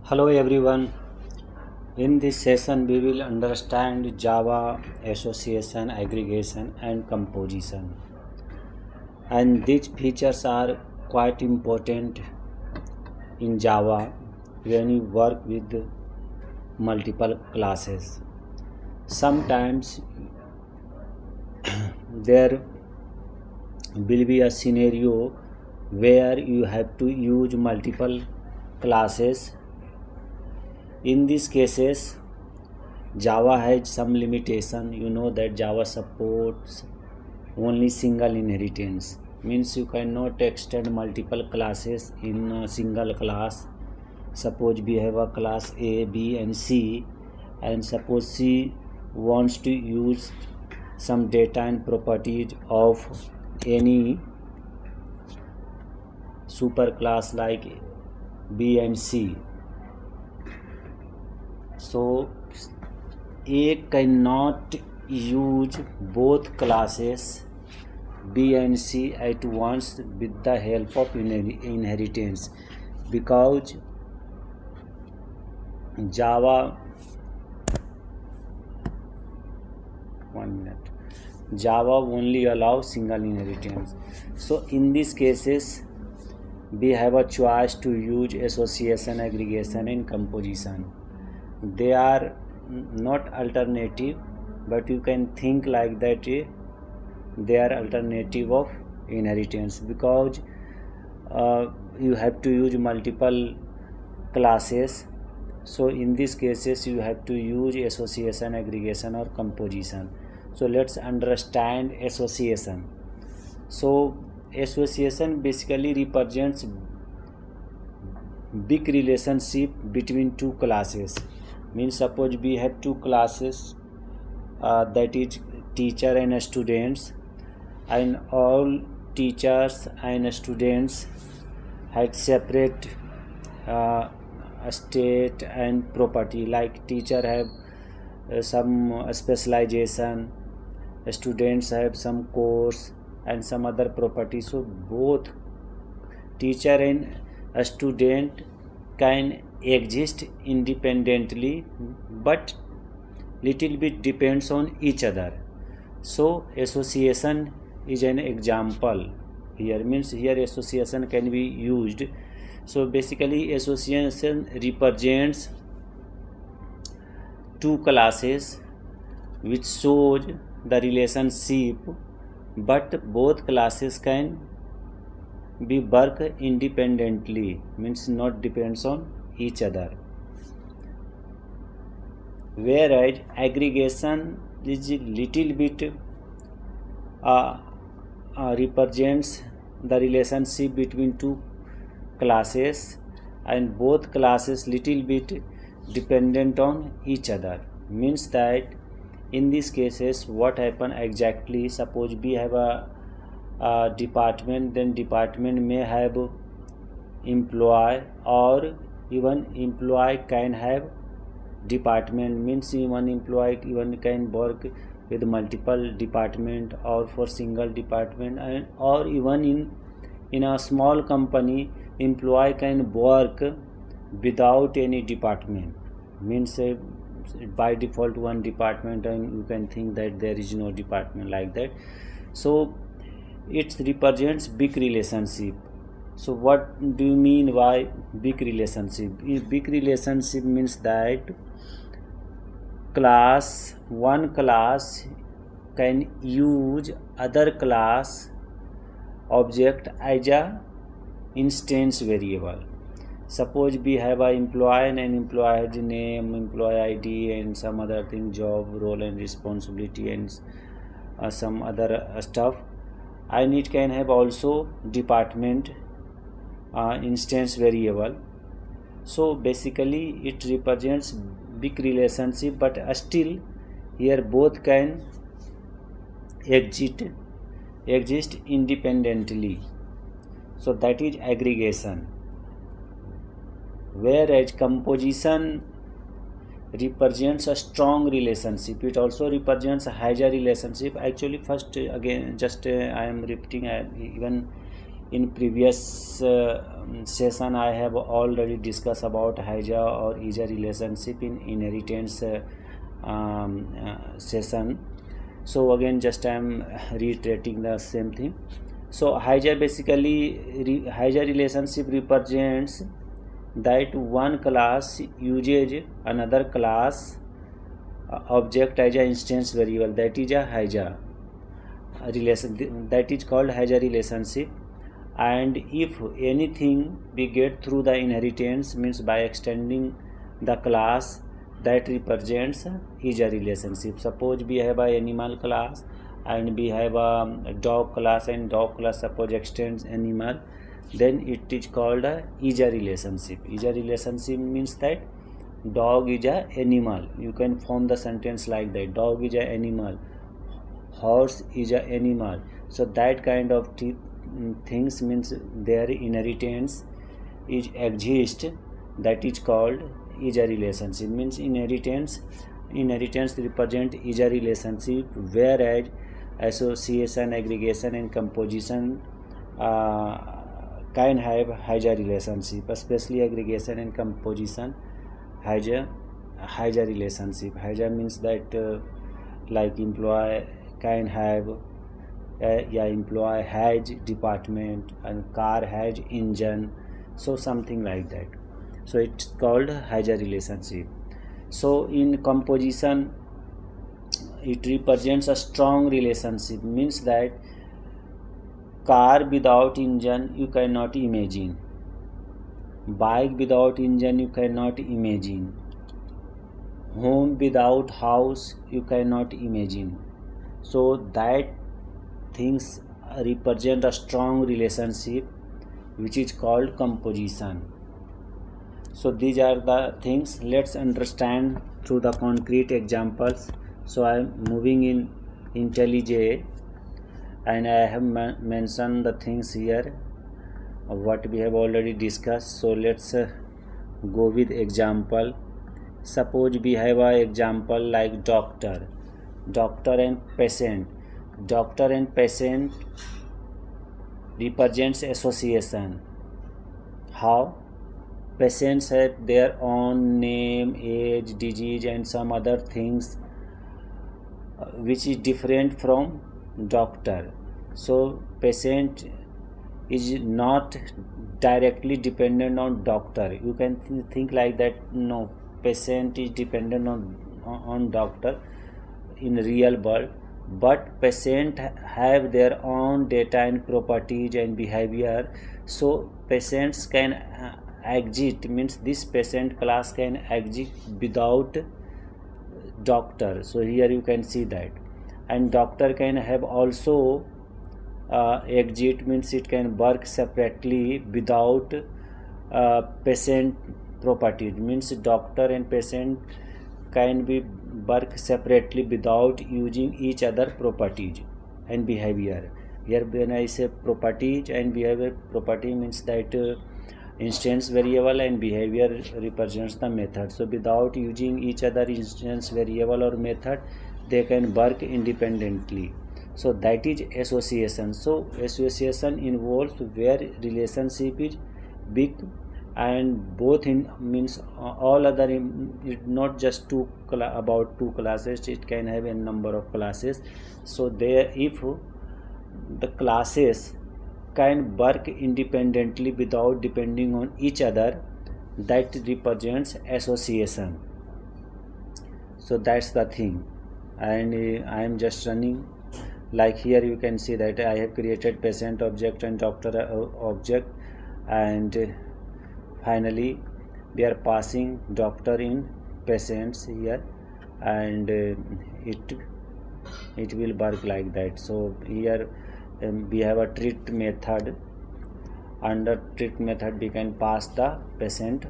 Hello everyone. In this session we will understand Java association, aggregation and composition. And these features are quite important in Java when you work with multiple classes. Sometimes there will be a scenario where you have to use multiple classes. In these cases, Java has some limitation. You know that Java supports only single inheritance. Means you cannot extend multiple classes in a single class. Suppose we have a class A, B and C, and suppose C wants to use some data and properties of any superclass like B and C. So A cannot use both classes B and C at once with the help of inheritance, because Java only allows single inheritance. So in these cases we have a choice to use association, aggregation and composition. They are not alternative, but you can think like that they are alternative of inheritance, because you have to use multiple classes. So in these cases you have to use association, aggregation or composition. So let's understand association. So association basically represents big relationship between two classes. Means suppose we have two classes, that is teacher and students, and all teachers and students had separate state and property. Like teacher have some specialization, students have some course and some other property. So both teacher and a student can exist independently, but little bit depends on each other. So association is an example here. Means here association can be used. So basically association represents two classes which shows the relationship, but both classes can be work independently, means not depends on each other. Whereas aggregation is little bit represents the relationship between two classes, and both classes little bit dependent on each other. Means that in these cases what happen exactly, suppose we have a department, then department may have employee, or even employee can have department. Means one employee even can work with multiple department or for single department, and or even in a small company employee can work without any department. Means by default one department, and you can think that there is no department like that. So it represents big relationship. So what do you mean by big relationship? Big relationship means that one class can use other class object as a instance variable. Suppose we have an employee, and an employee has a name, employee ID and some other thing, job, role and responsibility and some other stuff, and it can have also department instance variable. So basically it represents big relationship, but still here both can exist independently. So that is aggregation. Whereas composition represents a strong relationship. It also represents a higher relationship. Actually first again just I am repeating, even In previous session I have already discussed about Hijra or Ija relationship in inheritance session. So again just I am reiterating the same thing. So Hijra basically Hijra relationship represents that one class uses another class object as a instance variable, that is a Hijra relation, that is called Hijra relationship. And if anything we get through the inheritance, means by extending the class, that represents is a relationship. Suppose we have a animal class and we have a dog class, and dog class suppose extends animal, then it is called a is a relationship. Is a relationship means that dog is a animal. You can form the sentence like that: dog is a animal, horse is a animal. So that kind of things means their inheritance is exist, that is called is a relationship. Means inheritance represent is a relationship, whereas association, aggregation and composition can have Hijra relationship, especially aggregation and composition Hijra relationship. Hijra means that like employee can have employee has department and car has engine, so something like that. So it's called Hijra relationship. So in composition it represents a strong relationship, means that car without engine you cannot imagine, bike without engine you cannot imagine, home without house you cannot imagine. So that things represent a strong relationship, which is called composition. So these are the things. Let's understand through the concrete examples. So I am moving in IntelliJ and I have mentioned the things here what we have already discussed. So let's go with example. Suppose we have an example like doctor and patient. Doctor and patient represents association. How? Patients have their own name, age, disease and some other things which is different from doctor. So patient is not directly dependent on doctor. You can think like that, no, patient is dependent on doctor in real world, but patient have their own data and properties and behavior. So patients can exist, means this patient class can exist without doctor. So here you can see that. And doctor can have also exist, means it can work separately without patient properties. Means doctor and patient can be work separately without using each other properties and behavior. Here when I say properties and behavior, property means that instance variable and behavior represents the method. So without using each other instance variable or method, they can work independently. So that is association. So association involves where relationship is big, and both in means all other not just about two classes, it can have a number of classes. So there, if the classes can work independently without depending on each other, that represents association. So that's the thing. And I am just running like here you can see that I have created patient object and doctor object, and finally we are passing doctor in patients here, and it will work like that. So here we have a treat method. Under treat method we can pass the patient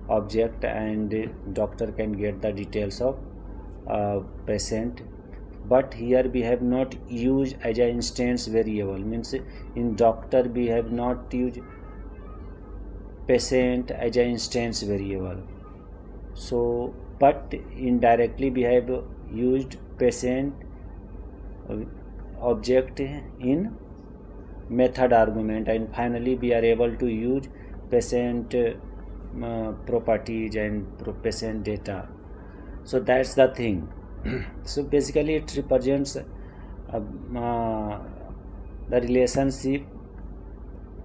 object, and doctor can get the details of patient. But here we have not used as an instance variable, means in doctor we have not used patient as an instance variable. So but indirectly we have used patient object in method argument, and finally we are able to use patient properties and patient data. So that's the thing. So basically it represents the relationship,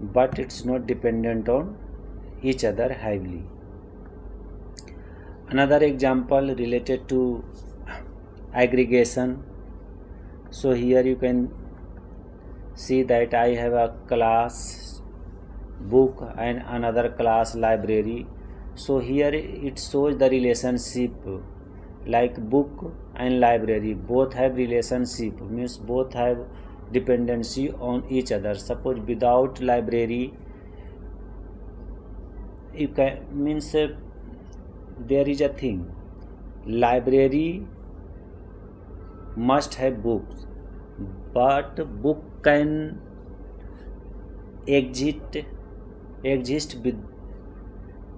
but it's not dependent on each other heavily. Another example related to aggregation. So here you can see that I have a class book and another class library. So here it shows the relationship, like book and library both have relationship, means both have dependency on each other. Suppose without library, you can means there is a thing, library must have books, but book can exist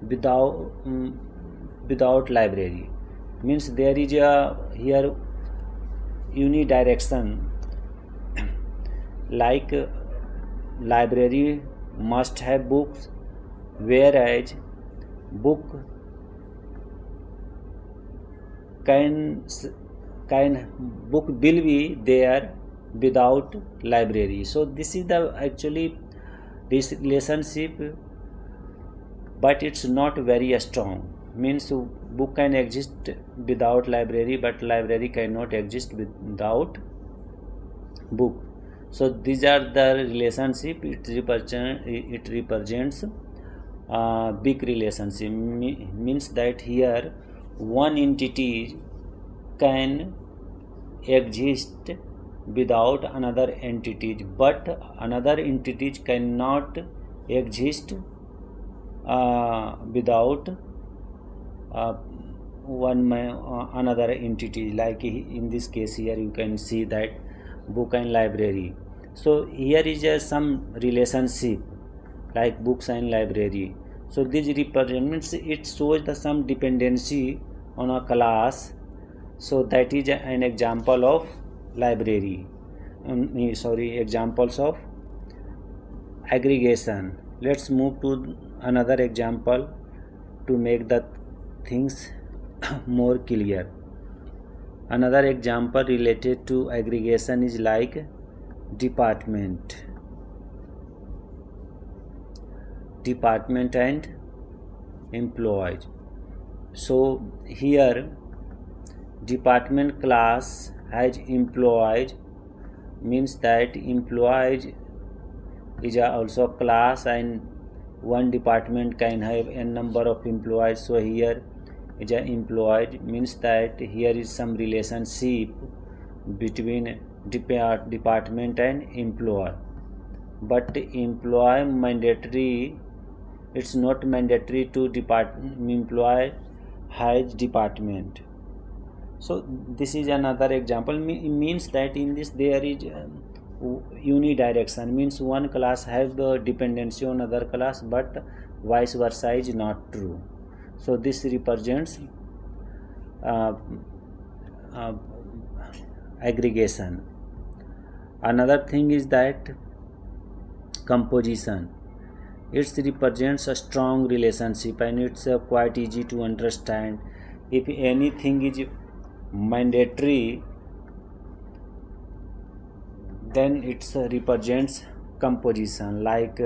without library. Means there is a here unidirection, like library must have books, whereas book book will be there without library. So this is the actually this relationship, but it's not very strong. Means book can exist without library, but library cannot exist without book. So these are the relationship. It represents big relationship. Means that here one entity can exist without another entity, but another entity cannot exist without another entity. Like in this case here you can see that book and library. So here is some relationship like books and library. So this represents, it shows the some dependency on a class. So that is an example of library. Examples of aggregation. Let's move to another example to make the things more clear. Another example related to aggregation is like department and employees. So here department class has employees, means that employees is also a class, and one department can have n number of employees. So here is a employee, means that here is some relationship between department and employee. But employee mandatory, it's not mandatory to employee has department. So this is another example. Means that in this there is unidirection, means one class have dependency on other class, but vice versa is not true. So this represents aggregation. Another thing is that composition. It represents a strong relationship, and it's quite easy to understand. If anything is mandatory, then it represents composition, like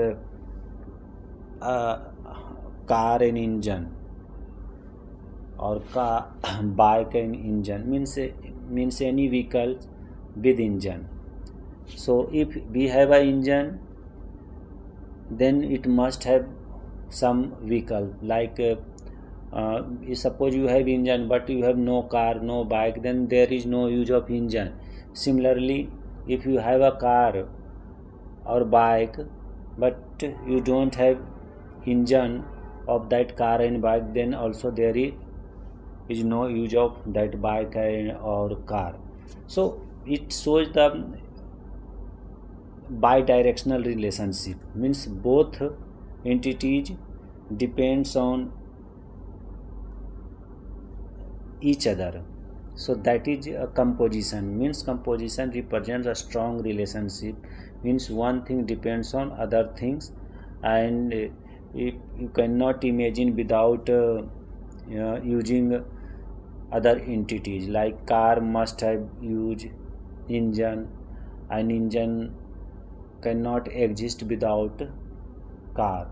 car and engine, or bike and engine, means any vehicle with engine. So if we have an engine, then it must have some vehicle. Like suppose you have engine but you have no car, no bike, then there is no use of engine. Similarly, if you have a car or bike but you don't have engine of that car and bike, then also there is no use of that bike or car. So it shows the bidirectional relationship, means both entities depends on each other. So that is a composition. Means composition represents a strong relationship. Means one thing depends on other things, and you cannot imagine without using other entities. Like car must have used engine, and engine cannot exist without car.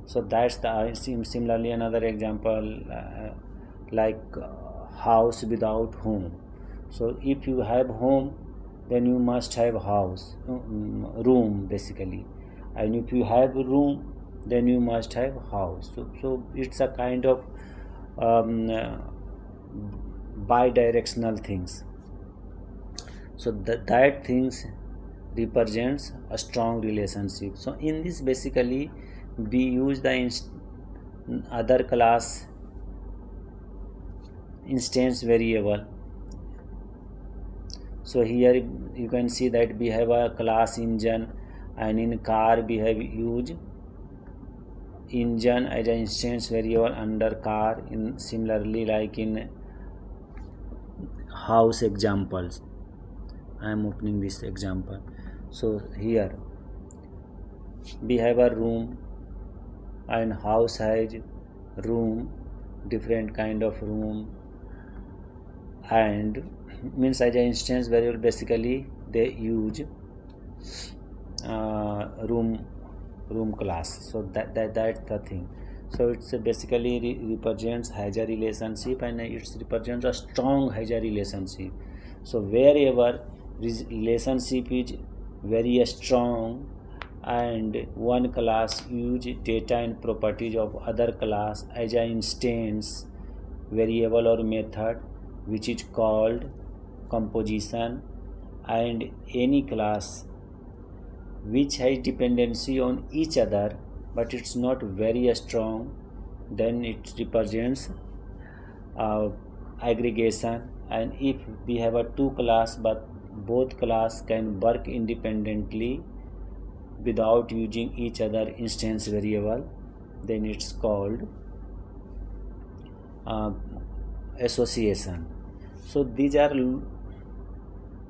So that's the similarly another example, like house without home. So if you have home, then you must have house, room basically, and if you have room, then you must have house. So it's a kind of bi-directional things. So that things represents a strong relationship. So in this basically we use the other class instance variable. So here you can see that we have a class engine, and in car we have used engine as an instance variable under car. In similarly like in house examples, I am opening this example. So here we have a room, and house has room, different kind of room, and means as an instance variable basically they use room class. So that's the thing. So it's basically represents has a relationship, and it represents a strong has a relationship. So wherever relationship is very strong, and one class use data and properties of other class as an instance variable or method, which is called composition, and any class which has dependency on each other but it's not very strong, then it represents aggregation. And if we have a two class but both class can work independently without using each other instance variable, then it's called association. So these are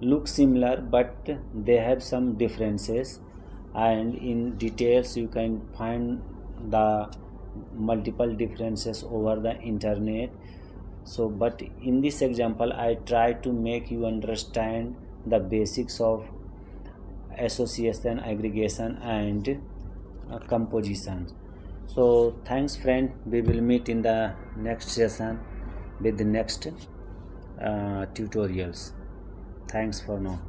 look similar, but they have some differences, and in details you can find the multiple differences over the internet. So but in this example I try to make you understand the basics of association, aggregation, and composition. So thanks friend, we will meet in the next session with the next tutorials. Thanks for now.